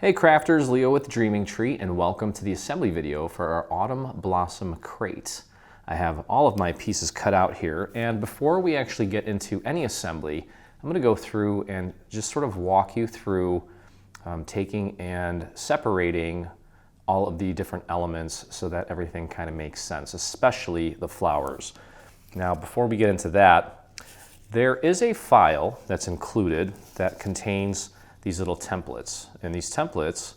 Hey crafters, Leo with Dreaming Tree, and welcome to the assembly video for our Autumn Blossom crate. I have all of my pieces cut out here, and before we actually get into any assembly, I'm going to go through and just sort of walk you through taking and separating all of the different elements so that everything kind of makes sense, especially the flowers. Now, before we get into that, there is a file that's included that contains these little templates, and these templates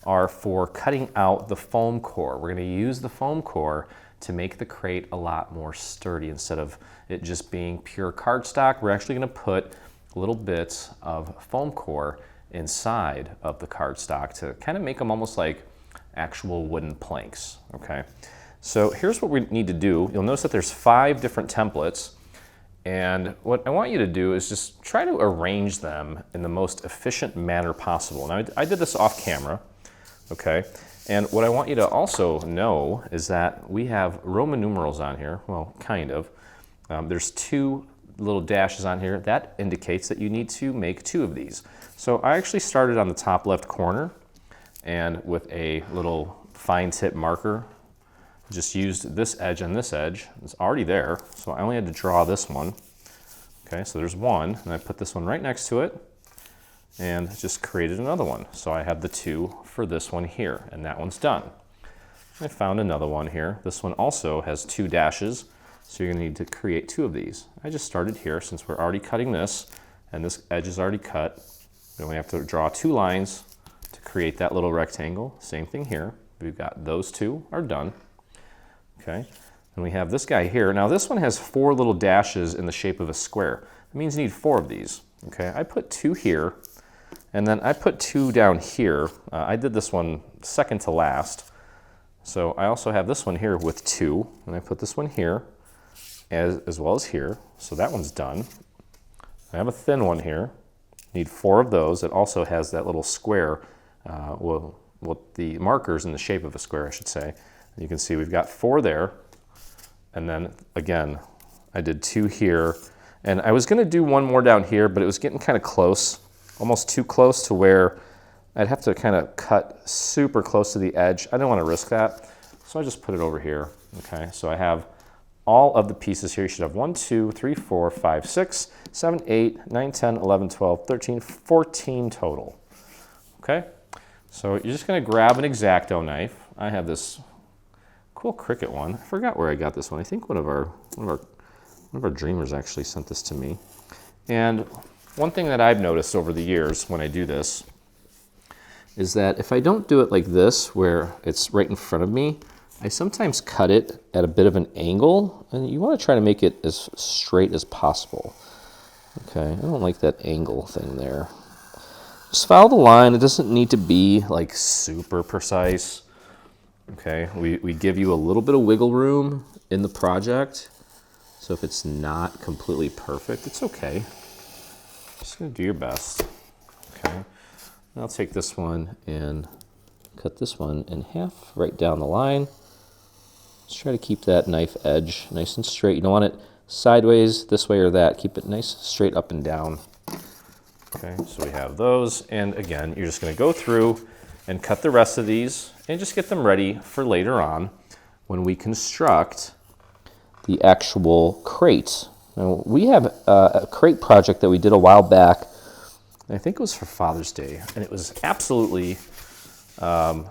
are for cutting out the foam core. We're going to use the foam core to make the crate a lot more sturdy. Instead of it just being pure cardstock, we're actually going to put little bits of foam core inside of the cardstock to kind of make them almost like actual wooden planks. Okay, so here's what we need to do. You'll notice that there's 5 different templates. And what I want you to do is just try to arrange them in the most efficient manner possible. Now, I did this off camera, okay? And what I want you to also know is that we have Roman numerals on here, well, kind of. There's 2 little dashes on here. That indicates that you need to make 2 of these. So I actually started on the top left corner, and with a little fine tip marker, just used this edge and this edge. It's already there, so I only had to draw this one. Okay, so there's one, and I put this one right next to it, and just created another one. So I have the 2 for this one here, and that one's done. I found another one here. This one also has 2 dashes, so you're gonna need to create 2 of these. I just started here since we're already cutting this, and this edge is already cut. We only have to draw 2 lines to create that little rectangle. Same thing here. We've got those 2 are done. Okay, and we have this guy here. Now this one has 4 little dashes in the shape of a square. That means you need 4 of these. Okay, I put 2 here, and then I put 2 down here. I did this one second to last. So I also have this one here with 2, and I put this one here as well as here. So that one's done. I have a thin one here. Need 4 of those. It also has that little square, well, the markers in the shape of a square, I should say. You can see we've got 4 there, and then again I did 2 here, and I was going to do 1 more down here, but it was getting kind of close, almost too close to where I'd have to kind of cut super close to the edge. I didn't want to risk that, so I just put it over here. Okay, so I have all of the pieces here. You should have 1, 2, 3, 4, 5, 6, 7, 8, 9, 10, 11, 12, 13, 14 total. Okay, so you're just going to grab an X-Acto knife. I have this cool Cricut one. I forgot where I got this one. I think one of our dreamers actually sent this to me. And one thing that I've noticed over the years when I do this is that if I don't do it like this, where it's right in front of me, I sometimes cut it at a bit of an angle, and you want to try to make it as straight as possible. Okay, I don't like that angle thing there. Just follow the line. It doesn't need to be like super precise. Okay, we give you a little bit of wiggle room in the project, so if it's not completely perfect, it's okay. Just gonna do your best. Okay, I'll take this one and cut this one in half right down the line. Just try to keep that knife edge nice and straight. You don't want it sideways this way or that. Keep it nice straight up and down. Okay, so we have those, and again, you're just gonna go through and cut the rest of these and just get them ready for later on when we construct the actual crate. Now, we have a crate project that we did a while back. I think it was for Father's Day, and it was absolutely one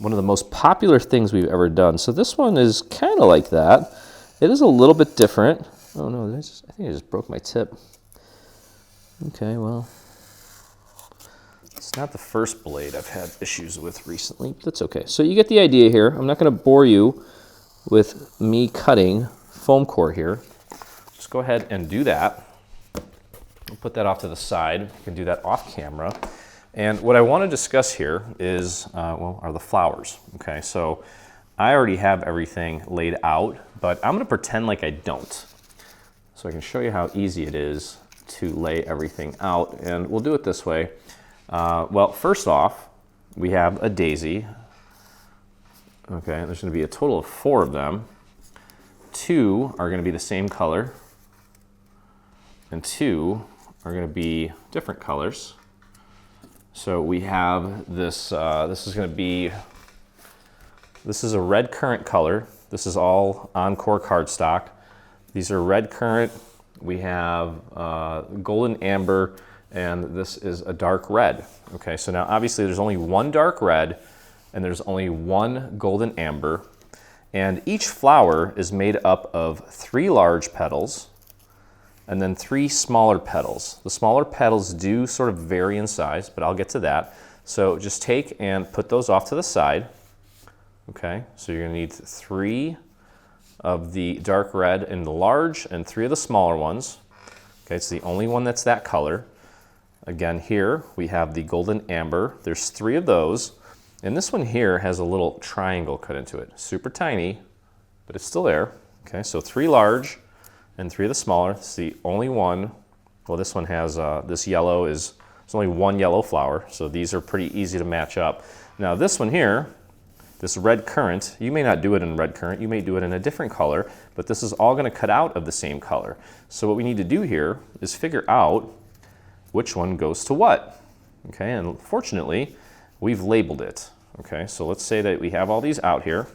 of the most popular things we've ever done. So this one is kind of like that. It is a little bit different. Oh no, I think I just broke my tip. Okay, well, it's not the first blade I've had issues with recently, but that's okay. So you get the idea here. I'm not going to bore you with me cutting foam core here. Just go ahead and do that. I'll put that off to the side. You can do that off camera. And what I want to discuss here is, are the flowers. Okay, so I already have everything laid out, but I'm going to pretend like I don't. So I can show you how easy it is to lay everything out, and we'll do it this way. Well, first off, we have a daisy. Okay, there's going to be a total of 4 of them. 2 are going to be the same color, and 2 are going to be different colors. So we have this, this is a red currant color. This is all Encore cardstock. These are red currant. We have golden amber, and this is a dark red. Okay, so now obviously there's only one dark red and there's only one golden amber. And each flower is made up of 3 large petals and then 3 smaller petals. The smaller petals do sort of vary in size, but I'll get to that. So just take and put those off to the side. Okay, so you're gonna need 3 of the dark red in the large and 3 of the smaller ones. Okay, it's the only one that's that color. Again, here we have the golden amber. There's 3 of those. And this one here has a little triangle cut into it. Super tiny, but it's still there. Okay, so 3 large and 3 of the smaller. It's the only one. Well, this one has, this yellow is, there's only 1 yellow flower. So these are pretty easy to match up. Now this one here, this red currant, you may not do it in red currant, you may do it in a different color, but this is all gonna cut out of the same color. So what we need to do here is figure out which one goes to what. Okay, and fortunately, we've labeled it. Okay, so let's say that we have all these out here.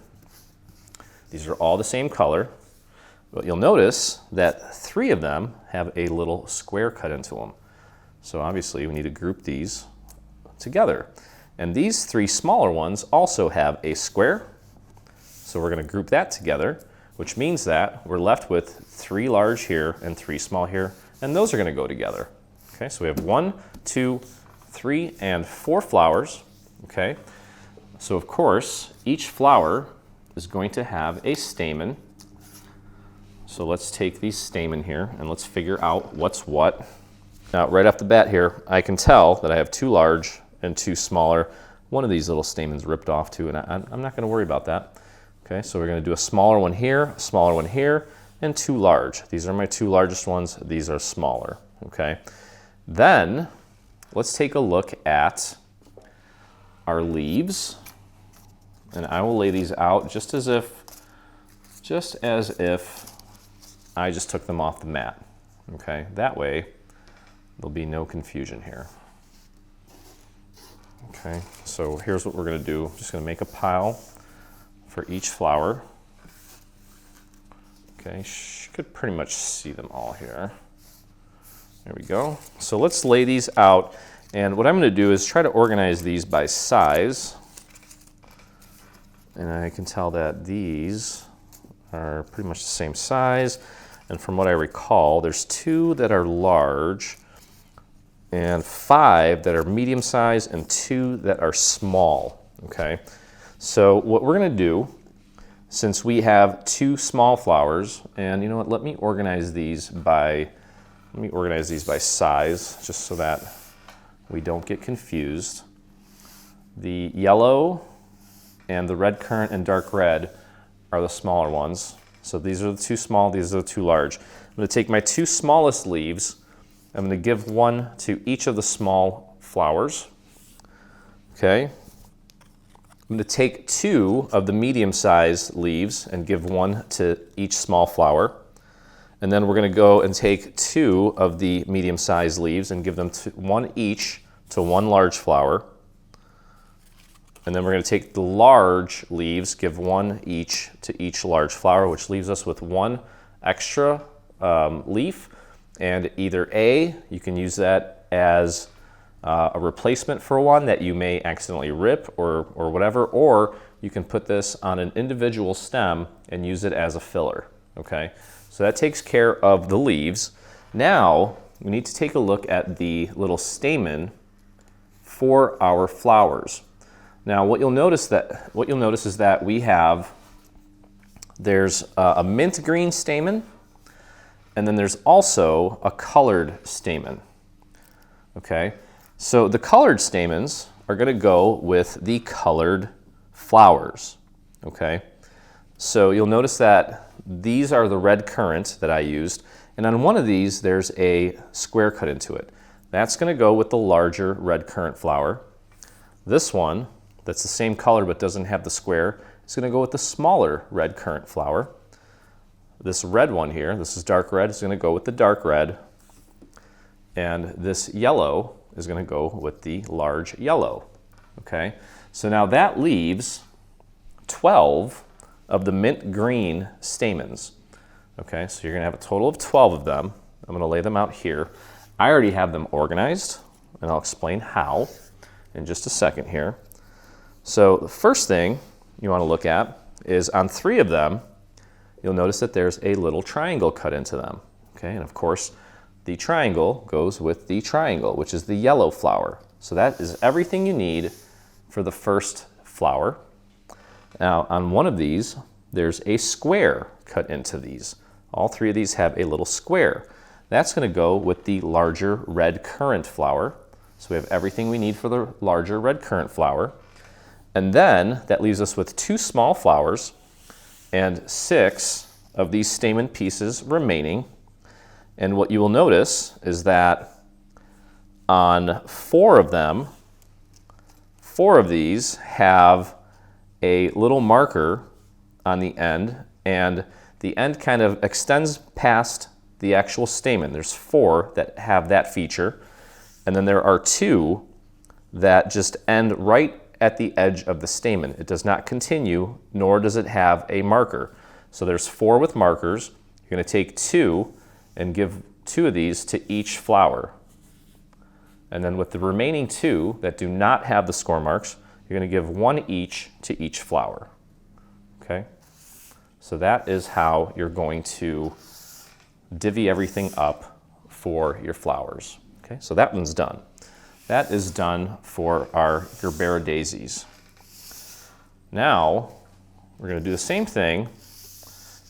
These are all the same color, but you'll notice that 3 of them have a little square cut into them. So obviously we need to group these together. And these 3 smaller ones also have a square. So we're gonna group that together, which means that we're left with 3 large here and 3 small here, and those are gonna go together. Okay, so we have 1, 2, 3, and 4 flowers. Okay, so of course, each flower is going to have a stamen. So let's take these stamen here and let's figure out what's what. Now, right off the bat here, I can tell that I have 2 large and 2 smaller. One of these little stamens ripped off too, and I'm not gonna worry about that. Okay, so we're gonna do a smaller one here, a smaller one here, and 2 large. These are my 2 largest ones, these are smaller, okay? Then, let's take a look at our leaves, and I will lay these out just as if I just took them off the mat, okay? That way, there'll be no confusion here. Okay, so here's what we're gonna do. I'm just gonna make a pile for each flower. Okay, you could pretty much see them all here. There we go. So let's lay these out. And what I'm gonna do is try to organize these by size. And I can tell that these are pretty much the same size. And from what I recall, there's 2 that are large and 5 that are medium size and 2 that are small, okay? So what we're gonna do, since we have 2 small flowers, and you know what, let me organize these by size, just so that we don't get confused. The yellow and the red currant and dark red are the smaller ones. So these are the 2 small, these are the 2 large. I'm gonna take my 2 smallest leaves, I'm going to give 1 to each of the small flowers. Okay. I'm going to take 2 of the medium-sized leaves and give 1 to each small flower. And then we're going to go and take 2 of the medium-sized leaves and give them 1 each to 1 large flower. And then we're going to take the large leaves, give 1 each to each large flower, which leaves us with 1 extra leaf. And either A, you can use that as a replacement for one that you may accidentally rip or whatever, or you can put this on an individual stem and use it as a filler, okay? So that takes care of the leaves. Now, we need to take a look at the little stamen for our flowers. Now, what you'll notice is that we have, there's a mint green stamen, and then there's also a colored stamen, okay? So the colored stamens are gonna go with the colored flowers, okay? So you'll notice that these are the red currant that I used, and on one of these, there's a square cut into it. That's gonna go with the larger red currant flower. This one, that's the same color but doesn't have the square, is gonna go with the smaller red currant flower. This red one here, this is dark red, is going to go with the dark red. And this yellow is going to go with the large yellow. Okay, so now that leaves 12 of the mint green stamens. Okay, so you're going to have a total of 12 of them. I'm going to lay them out here. I already have them organized, and I'll explain how in just a second here. So the first thing you want to look at is on 3 of them, you'll notice that there's a little triangle cut into them. Okay, and of course, the triangle goes with the triangle, which is the yellow flower. So that is everything you need for the first flower. Now, on one of these, there's a square cut into these. All 3 of these have a little square. That's going to go with the larger red currant flower. So we have everything we need for the larger red currant flower. And then that leaves us with 2 small flowers and 6 of these stamen pieces remaining. And what you will notice is that on 4 of them, 4 of these have a little marker on the end, and the end kind of extends past the actual stamen. There's 4 that have that feature, and then there are 2 that just end right at the edge of the stamen. It does not continue, nor does it have a marker. So there's 4 with markers. You're going to take 2 and give 2 of these to each flower. And then with the remaining 2 that do not have the score marks, you're going to give 1 each to each flower. Okay? So that is how you're going to divvy everything up for your flowers. Okay? So that one's done. That is done for our Gerbera daisies. Now, we're going to do the same thing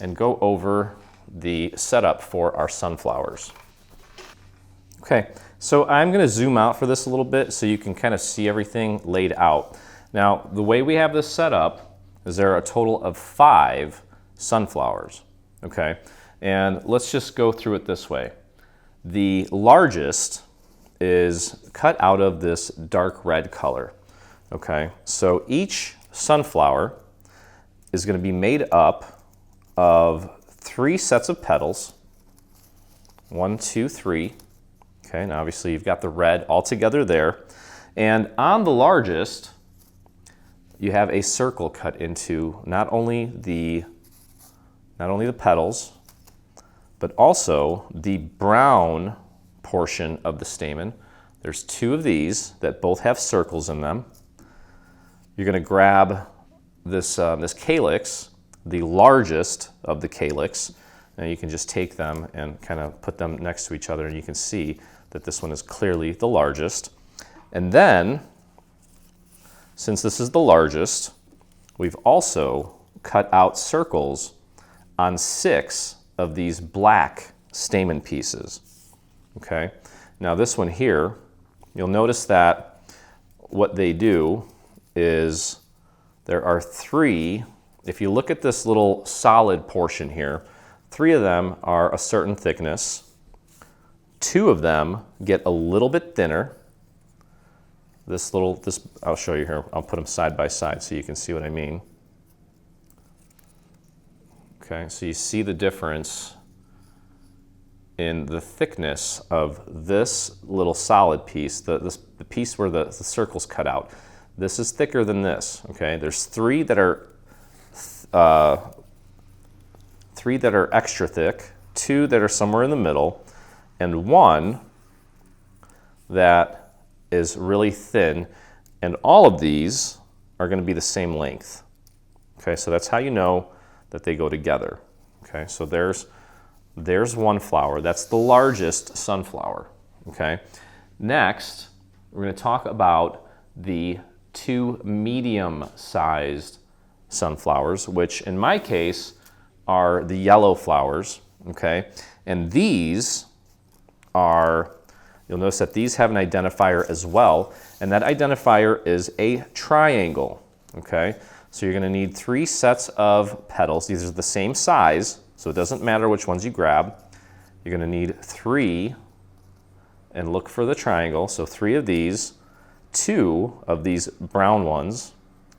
and go over the setup for our sunflowers. Okay, so I'm going to zoom out for this a little bit so you can kind of see everything laid out. Now, the way we have this set up is there are a total of 5 sunflowers, okay? And let's just go through it this way. The largest is cut out of this dark red color, okay? So each sunflower is going to be made up of 3 sets of petals. 1, 2, 3. Okay, now obviously you've got the red all together there. And on the largest, you have a circle cut into not only the petals, but also the brown portion of the stamen. There's 2 of these that both have circles in them. You're going to grab this calyx, the largest of the calyx, and you can just take them and kind of put them next to each other, and you can see that this one is clearly the largest. And then, since this is the largest, we've also cut out circles on 6 of these black stamen pieces. Okay, now this one here, you'll notice that what they do is there are 3, if you look at this little solid portion here, 3 of them are a certain thickness. 2 of them get a little bit thinner. This I'll show you here. I'll put them side by side so you can see what I mean. Okay, so you see the difference in the thickness of this little solid piece, the piece where the circle's cut out. This is thicker than this, okay? There's 3 that are extra thick, 2 that are somewhere in the middle, and 1 that is really thin, and all of these are going to be the same length. Okay, so that's how you know that they go together. Okay, so there's one flower. That's the largest sunflower. Okay, next we're going to talk about the 2 medium-sized sunflowers, which in my case are the yellow flowers. Okay, and these are, you'll notice that these have an identifier as well, and that identifier is a triangle. Okay, so you're going to need 3 sets of petals. These are the same size, so it doesn't matter which ones you grab. You're going to need 3, and look for the triangle. So 3 of these, 2 of these brown ones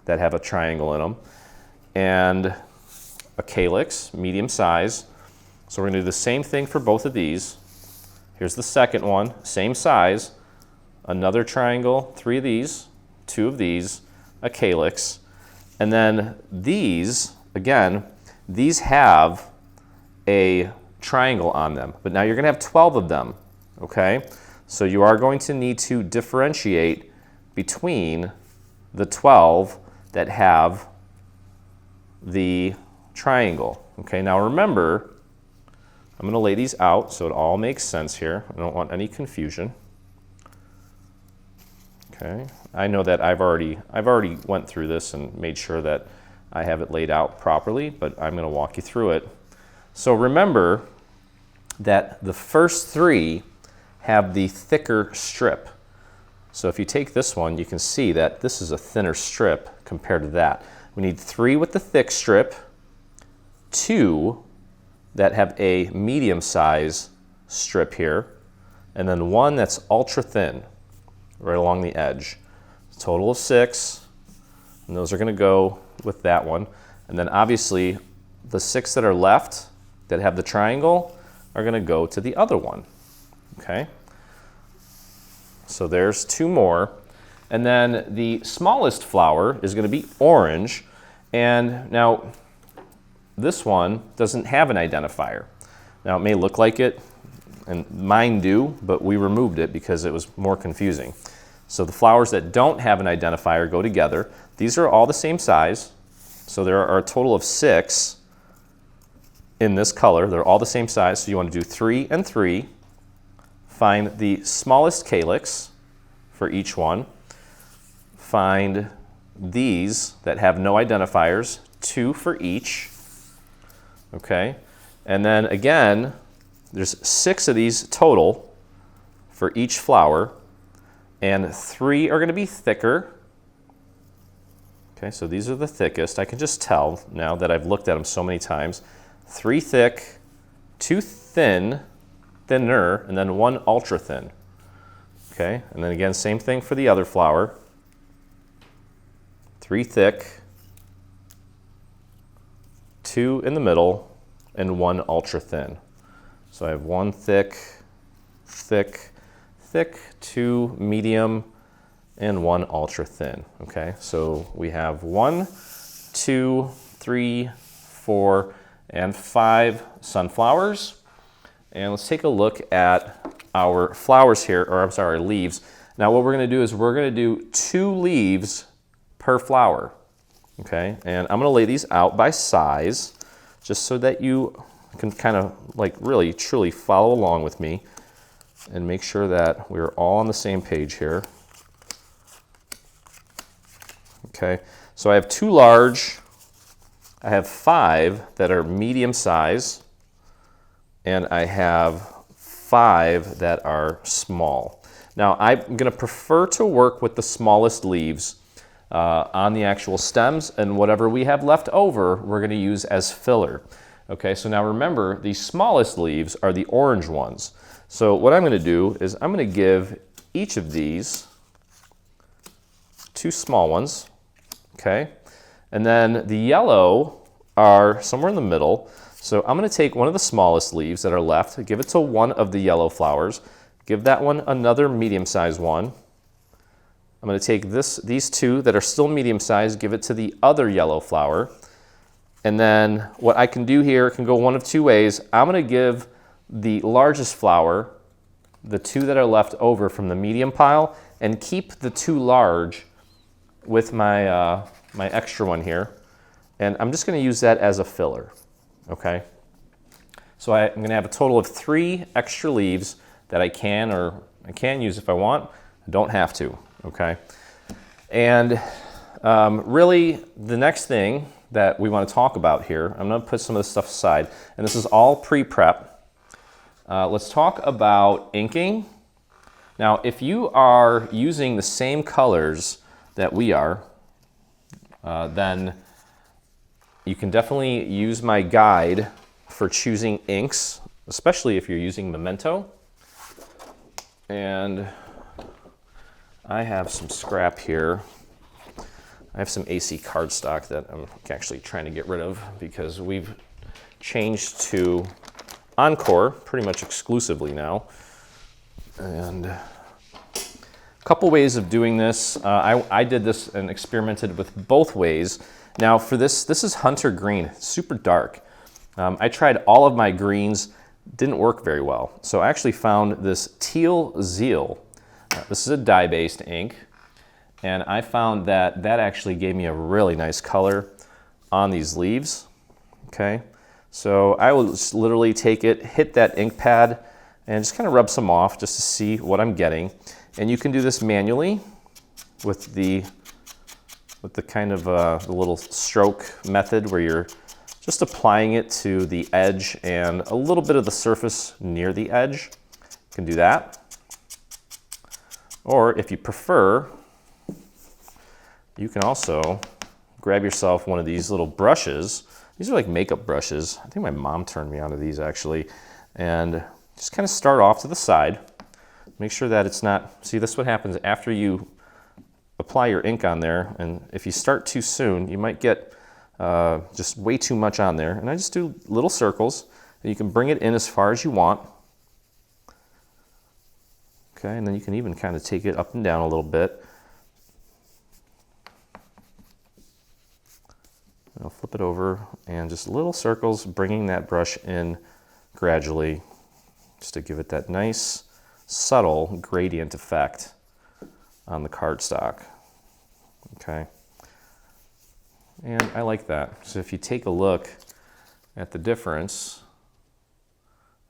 that have a triangle in them, and a calyx, medium size. So we're going to do the same thing for both of these. Here's the second one, same size, another triangle, 3 of these, 2 of these, a calyx, and then these, again, these have a triangle on them, but now you're going to have 12 of them, okay? So you are going to need to differentiate between the 12 that have the triangle, okay? Now remember, I'm going to lay these out so it all makes sense here. I don't want any confusion. Okay, I know that I've already went through this and made sure that I have it laid out properly, but I'm going to walk you through it. So remember that the first 3 have the thicker strip. So if you take this one, you can see that this is a thinner strip compared to that. We need 3 with the thick strip, 2 that have a medium size strip here, and then 1 that's ultra thin right along the edge. Total of 6, and those are going to go with that one. And then obviously the 6 that are left that have the triangle are going to go to the other one. Okay? So there's 2 more. And then the smallest flower is going to be orange. And now this one doesn't have an identifier. Now it may look like it, and mine do, but we removed it because it was more confusing. So the flowers that don't have an identifier go together. These are all the same size. So there are a total of 6 in this color. They're all the same size. So you want to do 3 and 3. Find the smallest calyx for each one. Find these that have no identifiers, 2 for each. Okay, and then again, there's 6 of these total for each flower, and 3 are going to be thicker. Okay, so these are the thickest. I can just tell now that I've looked at them so many times. 3 thick, 2 thinner, and then 1 ultra thin. Okay, and then again, same thing for the other flower. 3 thick, 2 in the middle, and 1 ultra thin. So I have 1 thick, 2 medium, and 1 ultra thin. Okay, so we have 1, 2, 3, 4, and 5 sunflowers. And let's take a look at our flowers here, or I'm sorry, leaves. Now what we're going to do is we're going to do 2 leaves per flower. Okay, and I'm going to lay these out by size just so that you can kind of like really truly follow along with me and make sure that we're all on the same page here. Okay, so I have 2 large, I have 5 that are medium size, and I have 5 that are small. Now I'm going to prefer to work with the smallest leaves on the actual stems, and whatever we have left over we're going to use as filler. Okay, so now remember, the smallest leaves are the orange ones. So what I'm going to do is I'm going to give each of these 2 small ones, okay? And then the yellow are somewhere in the middle. So I'm going to take one of the smallest leaves that are left, give it to one of the yellow flowers, give that one another medium-sized one. I'm going to take these 2 that are still medium-sized, give it to the other yellow flower. And then what I can do here can go one of 2 ways. I'm going to give the largest flower the 2 that are left over from the medium pile and keep the 2 large with my, my extra one here. And I'm just going to use that as a filler. Okay? So I'm going to have a total of 3 extra leaves that I can use if I want. I don't have to. Okay? And really the next thing that we want to talk about here, I'm going to put some of this stuff aside, and this is all pre-prep. Let's talk about inking. Now, if you are using the same colors that we are, then you can definitely use my guide for choosing inks, especially if you're using Memento. And I have some scrap here. I have some AC cardstock that I'm actually trying to get rid of because we've changed to Encore pretty much exclusively now. And A couple ways of doing this. I did this and experimented with both ways. Now for this is Hunter Green, super dark. I tried all of my greens, didn't work very well. So I actually found this Teal Zeal. This is a dye-based ink, and I found that that actually gave me a really nice color on these leaves, okay? So I will just literally take it, hit that ink pad, and just kind of rub some off just to see what I'm getting. And you can do this manually with the kind of the little stroke method where you're just applying it to the edge and a little bit of the surface near the edge. You can do that. Or if you prefer, you can also grab yourself one of these little brushes. These are like makeup brushes. I think my mom turned me onto these actually. And just kind of start off to the side. Make sure that it's not, see, this is what happens after you apply your ink on there. And if you start too soon, you might get just way too much on there. And I just do little circles, and you can bring it in as far as you want. Okay, and then you can even kind of take it up and down a little bit. I'll flip it over and just little circles, bringing that brush in gradually just to give it that nice, subtle gradient effect on the cardstock. Okay. And I like that. So if you take a look at the difference,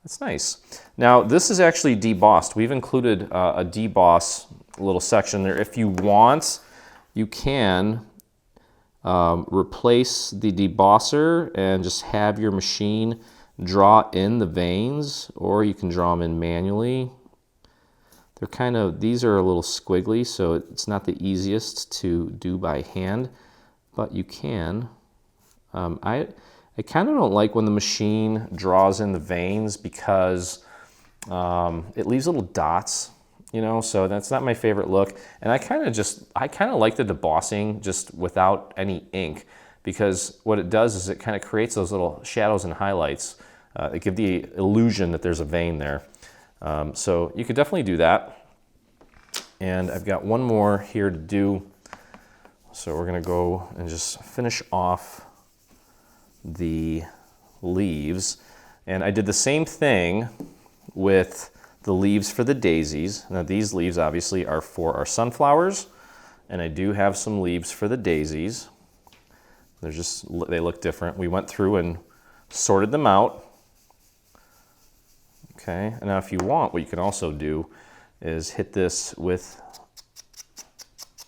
that's nice. Now this is actually debossed. We've included a deboss little section there. If you want, you can replace the debosser and just have your machine draw in the veins, or you can draw them in manually. They're kind of, these are a little squiggly, so it's not the easiest to do by hand, but you can. I kind of don't like when the machine draws in the veins because it leaves little dots, you know, so that's not my favorite look. And I kind of like the debossing just without any ink, because what it does is it kind of creates those little shadows and highlights. It gives the illusion that there's a vein there. So you could definitely do that. And I've got one more here to do. So we're gonna go and just finish off the leaves. And I did the same thing with the leaves for the daisies. Now these leaves obviously are for our sunflowers, and I do have some leaves for the daisies. They look different. We went through and sorted them out. Okay, and now if you want, what you can also do is hit this with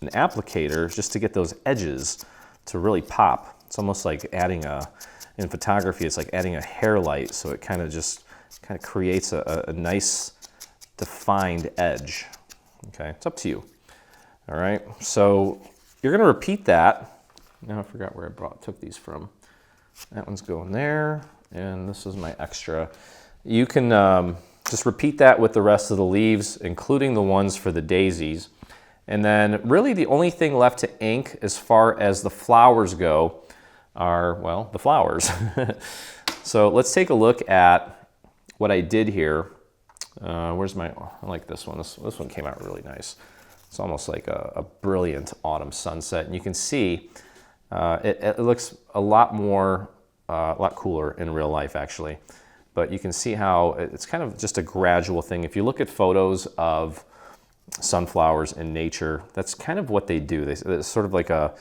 an applicator just to get those edges to really pop. It's almost like adding in photography, it's like adding a hair light, so it kind of creates a nice defined edge. Okay, it's up to you. All right, so you're gonna repeat that. Now I forgot where I took these from. That one's going there, and this is my extra. You can just repeat that with the rest of the leaves, including the ones for the daisies. And then really the only thing left to ink as far as the flowers go are, well, the flowers. So let's take a look at what I did here. Where's my, I like this one. This one came out really nice. It's almost like a brilliant autumn sunset. And you can see it looks a lot cooler in real life actually. But you can see how it's kind of just a gradual thing. If you look at photos of sunflowers in nature, that's kind of what they do. It's sort of like a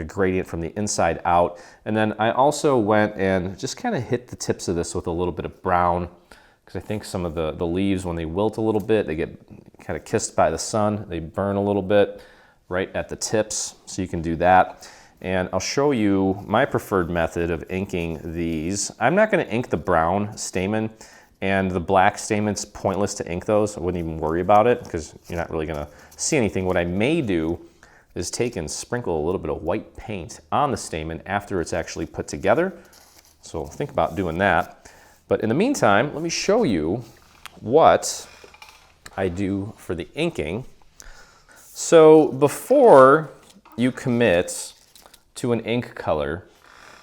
gradient from the inside out. And then I also went and just kind of hit the tips of this with a little bit of brown, because I think some of the leaves, when they wilt a little bit, they get kind of kissed by the sun. They burn a little bit right at the tips, so you can do that. And I'll show you my preferred method of inking these. I'm not gonna ink the brown stamen, and the black stamen's pointless to ink those. I wouldn't even worry about it because you're not really gonna see anything. What I may do is take and sprinkle a little bit of white paint on the stamen after it's actually put together. So think about doing that. But in the meantime, let me show you what I do for the inking. So before you commit to an ink color,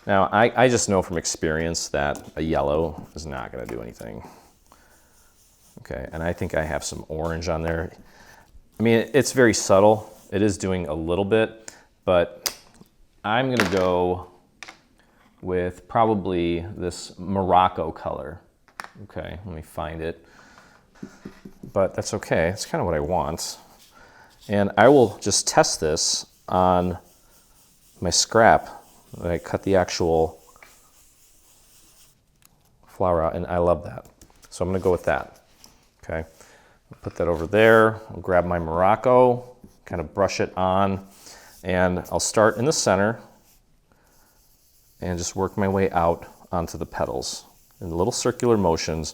now I just know from experience that a yellow is not going to do anything. Okay, and I think I have some orange on there. I mean, it's very subtle. It is doing a little bit, but I'm gonna go with probably this Morocco color. Okay, let me find it. But that's okay, it's kind of what I want. And I will just test this on my scrap. I cut the actual flower out, and I love that. So I'm gonna go with that, okay? I'll put that over there. I'll grab my Morocco, kind of brush it on, and I'll start in the center and just work my way out onto the petals in little circular motions.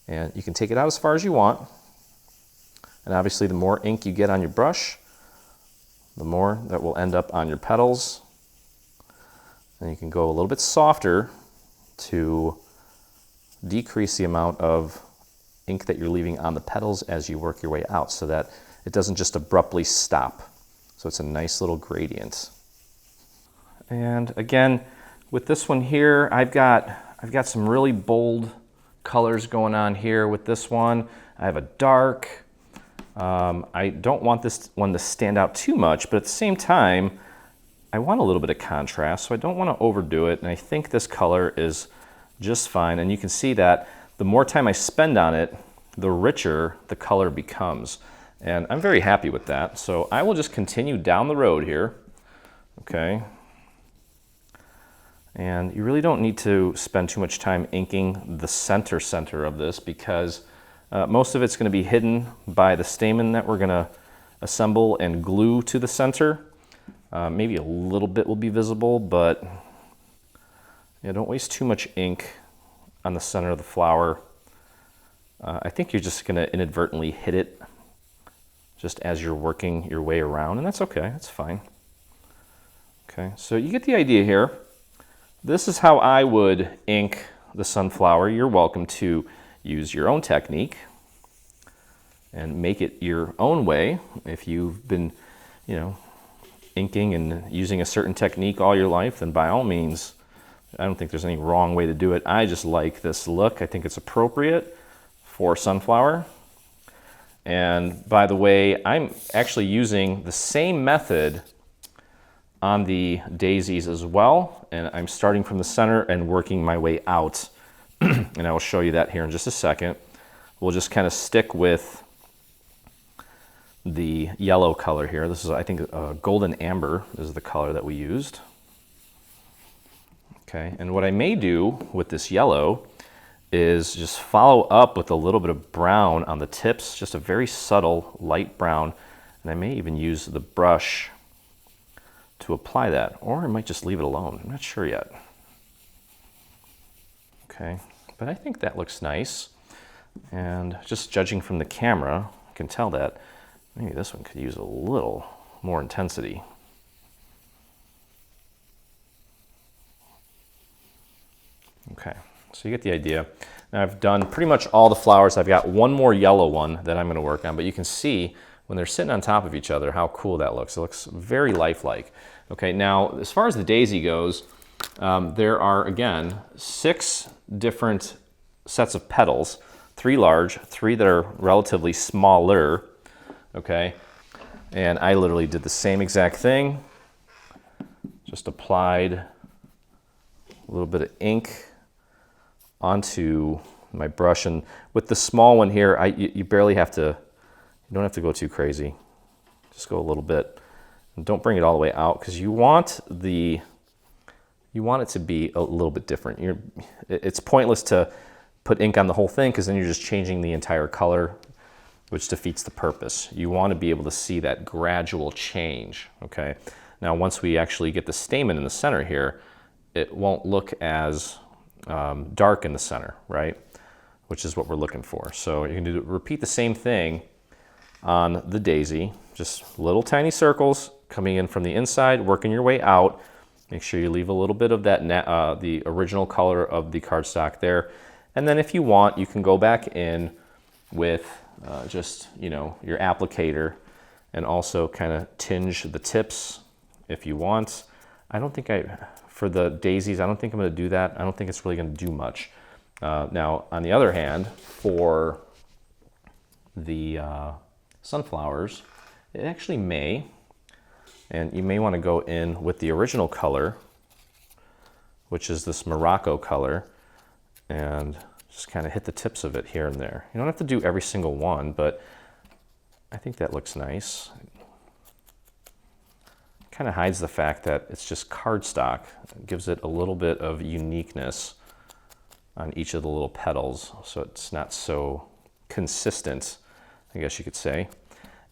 And you can take it out as far as you want. And obviously the more ink you get on your brush, the more that will end up on your petals. And you can go a little bit softer to decrease the amount of ink that you're leaving on the petals as you work your way out, so that it doesn't just abruptly stop. So it's a nice little gradient. And again, with this one here, I've got some really bold colors going on here with this one. I have a dark. I don't want this one to stand out too much, but at the same time, I want a little bit of contrast, so I don't want to overdo it. And I think this color is just fine. And you can see that the more time I spend on it, the richer the color becomes. And I'm very happy with that. So I will just continue down the road here, okay? And you really don't need to spend too much time inking the center of this, because most of it's going to be hidden by the stamen that we're going to assemble and glue to the center. Maybe a little bit will be visible, but yeah, don't waste too much ink on the center of the flower. I think you're just going to inadvertently hit it just as you're working your way around, and that's okay, that's fine. Okay, so you get the idea here. This is how I would ink the sunflower. You're welcome to use your own technique and make it your own way. If you've been, inking and using a certain technique all your life, then by all means, I don't think there's any wrong way to do it. I just like this look. I think it's appropriate for sunflower. And by the way, I'm actually using the same method on the daisies as well, and I'm starting from the center and working my way out. And I will show you that here in just a second. We'll just kind of stick with the yellow color here. This is, I think, golden amber is the color that we used. Okay, and what I may do with this yellow is just follow up with a little bit of brown on the tips, just a very subtle light brown, and I may even use the brush to apply that, or I might just leave it alone. I'm not sure yet. Okay, but I think that looks nice. And just judging from the camera, I can tell that maybe this one could use a little more intensity. Okay, so you get the idea. Now I've done pretty much all the flowers. I've got one more yellow one that I'm going to work on, but you can see when they're sitting on top of each other how cool that looks. It looks very lifelike. Okay, now as far as the daisy goes, there are, again, 6 different sets of petals, 3 large, 3 that are relatively smaller, okay? And I literally did the same exact thing, just applied a little bit of ink onto my brush. And with the small one here, you barely have to, you don't have to go too crazy. Just go a little bit. And don't bring it all the way out, because you want it to be a little bit different. It's pointless to put ink on the whole thing, because then you're just changing the entire color, which defeats the purpose. You want to be able to see that gradual change, okay? Now, once we actually get the stamen in the center here, it won't look as dark in the center, right? Which is what we're looking for. So you can repeat the same thing on the daisy, just little tiny circles coming in from the inside, working your way out. Make sure you leave a little bit of that the original color of the cardstock there. And then if you want, you can go back in with just, your applicator and also kind of tinge the tips if you want. I don't think for the daisies, I don't think I'm going to do that. I don't think it's really going to do much. Now, on the other hand, for the sunflowers, It actually may, and you may want to go in with the original color, which is this Morocco color, and just kind of hit the tips of it here and there. You don't have to do every single one, but I think that looks nice. Kind of hides the fact that it's just cardstock. It gives it a little bit of uniqueness on each of the little petals, so it's not so consistent, I guess you could say.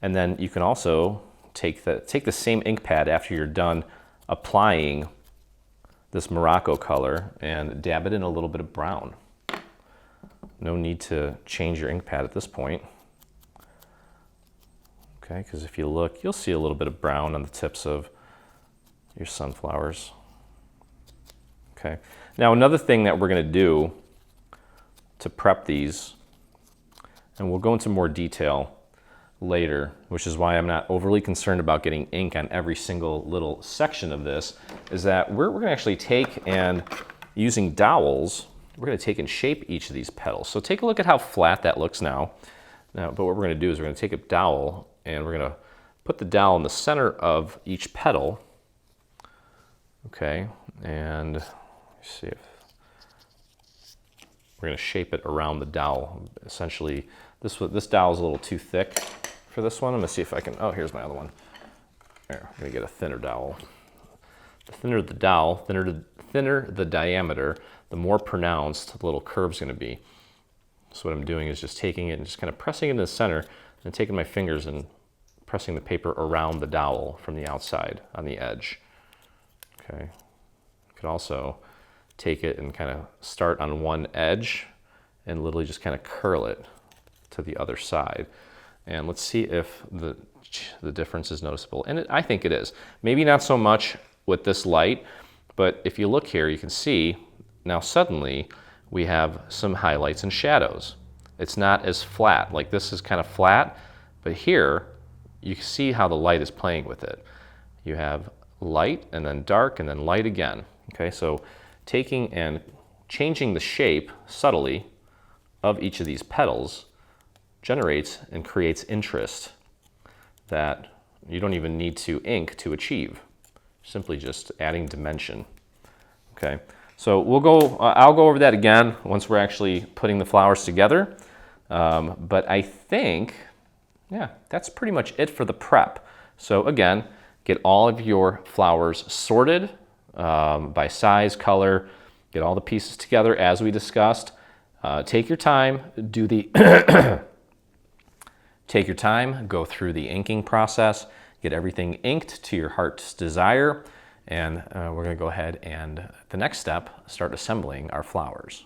And then you can also take the same ink pad after you're done applying this Morocco color and dab it in a little bit of brown. No need to change your ink pad at this point. Okay, because if you look, you'll see a little bit of brown on the tips of your sunflowers. Okay, now another thing that we're going to do to prep these, and we'll go into more detail later, which is why I'm not overly concerned about getting ink on every single little section of this, is that we're going to actually take and using dowels, we're going to take and shape each of these petals. So take a look at how flat that looks now. But what we're going to do is we're going to take a dowel and we're going to put the dowel in the center of each petal. Okay, and let's see if we're going to shape it around the dowel. Essentially, this dowel is a little too thick for this one. I'm going to see if I can, oh, here's my other one. There, I'm going to get a thinner dowel. The thinner the dowel, thinner the diameter, the more pronounced the little curve's going to be. So what I'm doing is just taking it and just kind of pressing it in the center and taking my fingers and pressing the paper around the dowel from the outside on the edge. Okay. You could also take it and kind of start on one edge and literally just kind of curl it to the other side. And let's see if the difference is noticeable. And I think it is. Maybe not so much with this light, but if you look here, you can see now suddenly we have some highlights and shadows. It's not as flat. Like this is kind of flat, but here you can see how the light is playing with it. You have light and then dark and then light again. Okay, so taking and changing the shape subtly of each of these petals generates and creates interest that you don't even need to ink to achieve. Simply just adding dimension. Okay, so we'll go. I'll go over that again once we're actually putting the flowers together. But I think, yeah, that's pretty much it for the prep. So again, get all of your flowers sorted by size, color. Get all the pieces together as we discussed. Take your time. Do the take your time. Go through the inking process. Get everything inked to your heart's desire. And we're going to go ahead and, the next step, start assembling our flowers.